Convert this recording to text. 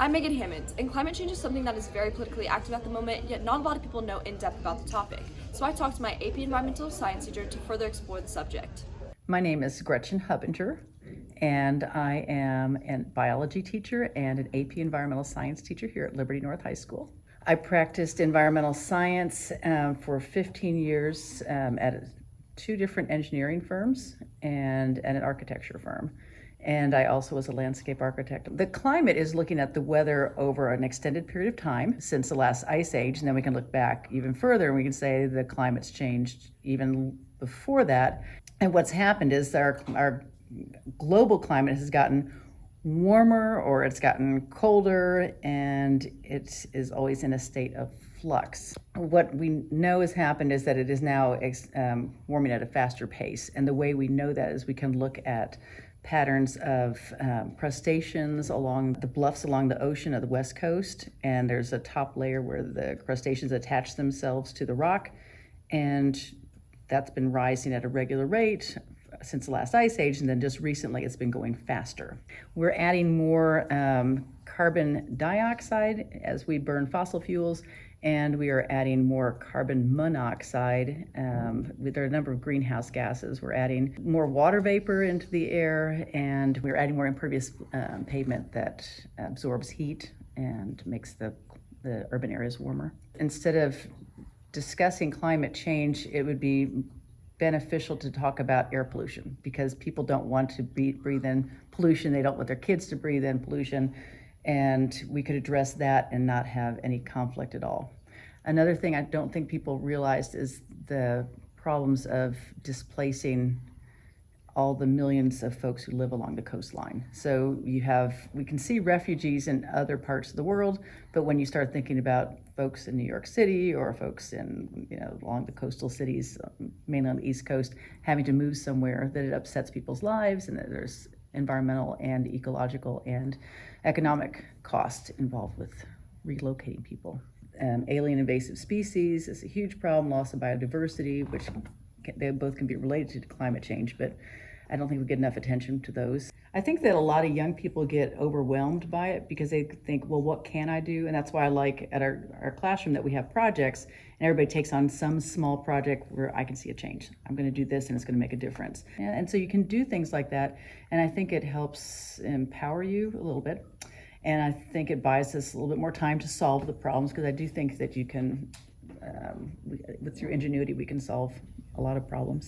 I'm Meghan Hammond, and climate change is something that is very politically active at the moment, yet not a lot of people know in depth about the topic. So I talked to my AP Environmental Science teacher to further explore the subject. My name is Gretchen Hubbinger, and I am a biology teacher and an AP Environmental Science teacher here at Liberty North High School. I practiced environmental science for 15 years at two different engineering firms and at an architecture firm. And I also was a landscape architect. The climate is looking at the weather over an extended period of time since the last ice age, and then we can look back even further and we can say the climate's changed even before that. And what's happened is our global climate has gotten warmer, or it's gotten colder, and it is always in a state of flux. What we know has happened is that it is now warming at a faster pace. And the way we know that is we can look at patterns of crustaceans along the bluffs along the ocean of the west coast, and there's a top layer where the crustaceans attach themselves to the rock, and that's been rising at a regular rate since the last ice age, and then just recently it's been going faster. We're adding more carbon dioxide as we burn fossil fuels, and we are adding more carbon monoxide. There are a number of greenhouse gases. We're adding more water vapor into the air, and we're adding more impervious pavement that absorbs heat and makes the urban areas warmer. Instead of discussing climate change, it would be beneficial to talk about air pollution, because people don't want to breathe in pollution. They don't want their kids to breathe in pollution. And we could address that and not have any conflict at all. Another thing I don't think people realized is the problems of displacing all the millions of folks who live along the coastline. So we can see refugees in other parts of the world, but when you start thinking about folks in New York City or folks in, along the coastal cities, mainly on the East Coast, having to move somewhere, that it upsets people's lives, and that there's environmental and ecological and economic cost involved with relocating people. Alien invasive species is a huge problem, loss of biodiversity, which they both can be related to climate change, but I don't think we get enough attention to those. I think that a lot of young people get overwhelmed by it because they think, well, what can I do? And that's why I like at our classroom that we have projects, and everybody takes on some small project where I can see a change. I'm going to do this and it's going to make a difference. And so you can do things like that, and I think it helps empower you a little bit. And I think it buys us a little bit more time to solve the problems, because I do think that you can, with your ingenuity, we can solve a lot of problems.